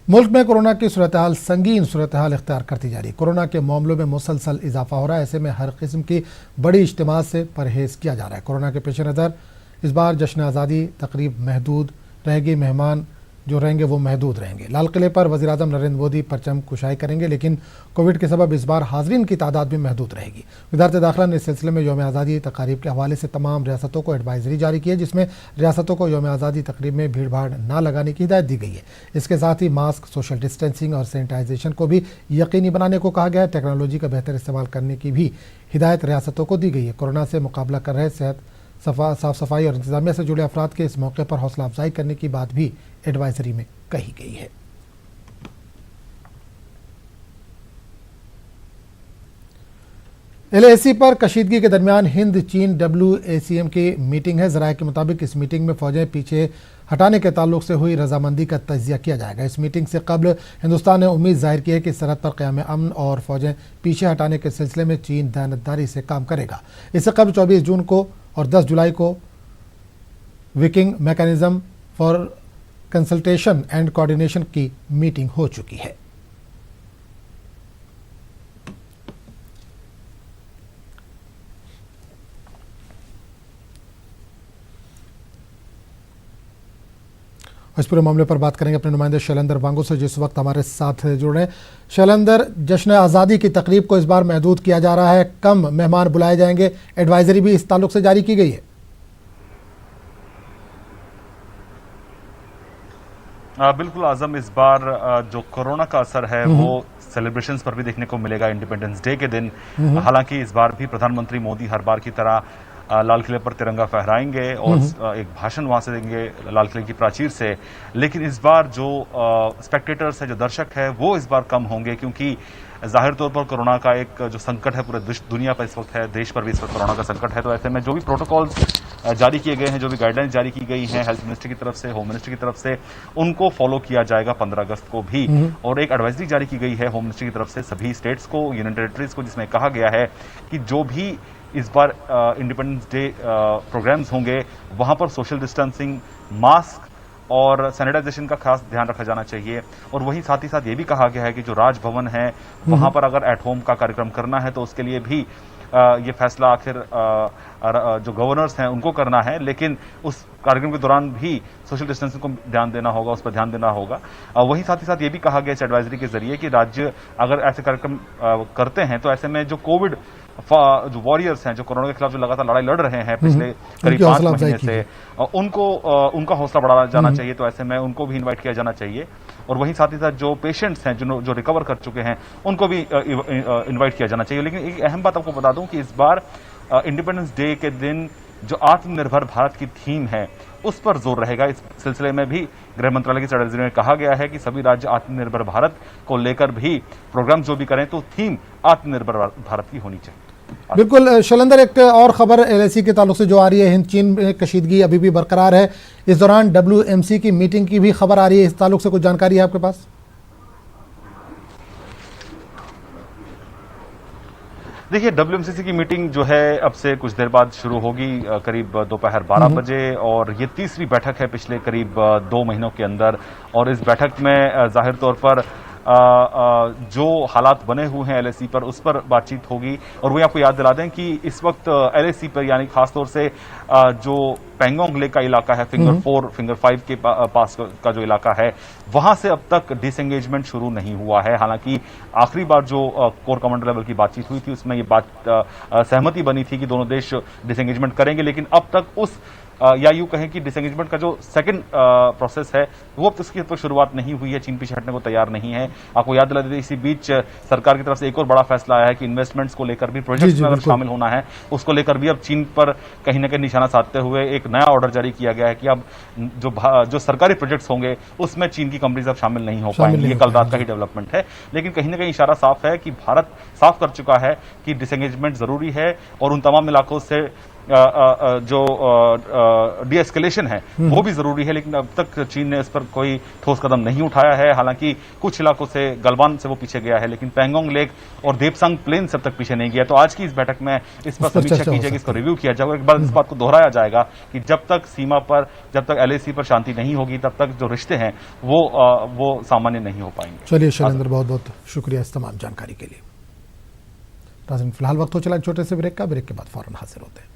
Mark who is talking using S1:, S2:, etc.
S1: मुल्क में कोरोना की सूरत-ए-हाल संगीन सूरत-ए-हाल इख्तियार करती जा रही है। कोरोना के मामलों में मुसलसल इजाफा हो रहा है। ऐसे में हर किस्म की बड़ी इज्तिमा से परहेज किया जा रहा है। कोरोना के पेश नज़र इस बार जश्न आज़ादी तकरीब महदूद रहेगी। मेहमान जो रहेंगे वो महदूद रहेंगे। लाल किले पर वज़ीर-ए-आज़म नरेंद्र मोदी परचम कुशाई करेंगे, लेकिन कोविड के सबब इस बार हाज़रीन की तादाद भी महदूद रहेगी। वज़ारत दाखिला ने इस सिलसिले में यौम आज़ादी तकारीब के हवाले से तमाम रियासतों को एडवाइजरी जारी की है, जिसमें रियासतों को यौम आज़ादी तकरीब में भीड़ भाड़ न लगाने की हिदायत दी गई है। इसके साथ ही मास्क, सोशल डिस्टेंसिंग और सैनिटाइजेशन को भी यकीनी बनाने को कहा गया है। टेक्नोलॉजी का बेहतर इस्तेमाल करने की भी हिदायत रियासतों को दी गई है। कोरोना से मुकाबला कर रहे सेहत, साफ सफाई और इंतजामिया से जुड़े अफराद के इस मौके पर हौसला अफजाई करने की बात भी एडवाइजरी में कही गई है। LAC पर कशीदगी के दरमियान हिंद चीन WACM की मीटिंग है। जराये के मुताबिक इस मीटिंग में फौजें पीछे हटाने के ताल्लुक से हुई रजामंदी का तजिया किया जाएगा। इस मीटिंग से कबल हिंदुस्तान ने उम्मीद जाहिर की है कि सरहद पर क़याम अमन और फौजें पीछे हटाने के सिलसिले में चीन दयानतदारी से काम करेगा। इससे कबल 24 जून को और 10 जुलाई को Viking mechanism for consultation and coordination की मीटिंग हो चुकी है। इस पूरे मामले पर बात करेंगे अपने नुमाइंदे शैलेंद्र वांगू से, जिस वक्त हमारे साथ जुड़ रहे हैं। शैलेंद्र, जश्न आज़ादी की तकरीब को इस बार महदूद किया जा रहा है, कम मेहमान बुलाए जाएंगे, एडवाइजरी भी इस ताल्लुक से जारी की गई है।
S2: बिल्कुल आजम, इस बार जो कोरोना का असर है वो सेलिब्रेशंस पर भी देखने को मिलेगा इंडिपेंडेंस डे के दिन। हालांकि इस बार भी प्रधानमंत्री मोदी हर बार की तरह लाल किले पर तिरंगा फहराएंगे और एक भाषण वहां से देंगे लाल किले की प्राचीर से। लेकिन इस बार जो स्पेक्टेटर्स है, जो दर्शक है, वो इस बार कम होंगे, क्योंकि जाहिर तौर पर कोरोना का एक जो संकट है पूरे दुनिया पर इस वक्त है, देश पर भी इस वक्त कोरोना का संकट है। तो ऐसे में जो भी प्रोटोकॉल्स जारी किए गए हैं, जो भी गाइडलाइंस जारी की गई हैं हेल्थ मिनिस्ट्री की तरफ से, होम मिनिस्ट्री की तरफ से, उनको फॉलो किया जाएगा 15 अगस्त को भी। और एक एडवाइजरी जारी की गई है होम मिनिस्ट्री की तरफ से सभी स्टेट्स को, यूनियन टेरिटरीज को, जिसमें कहा गया है कि जो भी इस बार इंडिपेंडेंस डे प्रोग्राम्स होंगे वहां पर सोशल डिस्टेंसिंग, मास्क और सैनिटाइजेशन का खास ध्यान रखा जाना चाहिए। और वहीं साथ ही साथ ये भी कहा गया है कि जो राजभवन है वहां पर अगर एट होम का कार्यक्रम करना है तो उसके लिए भी ये फैसला आखिर जो गवर्नर्स हैं उनको करना है, लेकिन उस कार्यक्रम के दौरान भी सोशल डिस्टेंसिंग को ध्यान देना होगा, उस पर ध्यान देना होगा। वहीं साथ ही साथ ये भी कहा गया इस एडवाइजरी के जरिए कि राज्य अगर ऐसे कार्यक्रम करते हैं तो ऐसे में जो कोविड जो वॉरियर्स हैं, जो कोरोना के खिलाफ जो लगातार लड़ाई लड़ रहे हैं पिछले करीब 5 महीने से, उनका हौसला बढ़ाया जाना चाहिए। तो ऐसे में उनको भी इन्वाइट किया जाना चाहिए। और वहीं साथ ही साथ जो पेशेंट्स हैं, जो रिकवर कर चुके हैं, उनको भी इन्वाइट किया जाना चाहिए। लेकिन एक अहम बात आपको बता दूं कि इस बार इंडिपेंडेंस डे के दिन जो आत्मनिर्भर भारत की थीम है उस पर जोर रहेगा। इस सिलसिले में भी गृह मंत्रालय की एडवाइजरी में कहा गया है कि सभी राज्य आत्मनिर्भर भारत को लेकर भी प्रोग्राम जो भी करें तो थीम आत्मनिर्भर भारत की होनी चाहिए।
S1: बिल्कुल शैलेंद्र, एक और खबर LAC के ताल्लुक से जो आ रही है, हिंद चीन में कशीदगी अभी भी बरकरार है। इस दौरान WMC की मीटिंग की भी खबर आ रही है, इस ताल्लुक से कुछ जानकारी है आपके पास?
S2: देखिए, WMCC की मीटिंग जो है अब से कुछ देर बाद शुरू होगी, करीब दोपहर 12 बजे, और ये तीसरी बैठक है पिछले करीब 2 महीनों के अंदर। और इस बैठक में जाहिर तौर पर जो हालात बने हुए हैं LAC पर, उस पर बातचीत होगी। और वही आपको याद दिला दें कि इस वक्त LAC पर, यानी खासतौर से जो पेंगोंग लेक का इलाका है, फिंगर 4, फिंगर 5 के पास का जो इलाका है, वहां से अब तक डिसएंगेजमेंट शुरू नहीं हुआ है। हालांकि आखिरी बार जो कोर कमांडर लेवल की बातचीत हुई थी उसमें ये बात सहमति बनी थी कि दोनों देश डिसएंगेजमेंट करेंगे, लेकिन अब तक उस या यूं कहें कि डिसएंगेजमेंट का जो सेकंड प्रोसेस है वो अब उसकी पर शुरुआत नहीं हुई है। चीन पीछे हटने को तैयार नहीं है। आपको याद दिला देते, इसी बीच सरकार की तरफ से एक और बड़ा फैसला आया है कि इन्वेस्टमेंट्स को लेकर भी, प्रोजेक्ट्स में अगर शामिल होना है उसको लेकर भी अब चीन पर कहीं ना कहीं निशाना साधते हुए एक नया ऑर्डर जारी किया गया है कि अब जो सरकारी प्रोजेक्ट्स होंगे उसमें चीन की कंपनीज अब शामिल नहीं हो पाएंगी। ये कल रात का ही डेवलपमेंट है, लेकिन कहीं ना कहीं इशारा साफ है कि भारत साफ कर चुका है कि डिसएंगेजमेंट जरूरी है और उन तमाम इलाकों से जो डी एस्केलेशन है वो भी जरूरी है, लेकिन अब तक चीन ने इस पर कोई ठोस कदम नहीं उठाया है। हालांकि कुछ इलाकों से, गलवान से वो पीछे गया है, लेकिन पैंगोंग लेक और देपसांग प्लेन से अब तक पीछे नहीं गया। तो आज की इस बैठक में इस पर समीक्षा की जाएगी, इसको रिव्यू किया जाएगा। एक बार इस बात को दोहराया जाएगा कि जब तक सीमा पर, जब तक LAC पर शांति नहीं होगी, तब तक जो रिश्ते हैं वो सामान्य नहीं हो पाएंगे।
S1: चलिए शैलेंद्र, बहुत बहुत शुक्रिया इस तमाम जानकारी के लिए। नाज़रीन, फिलहाल वक्त हो चला एक छोटे से ब्रेक का। ब्रेक के बाद फौरन हाजिर होते हैं।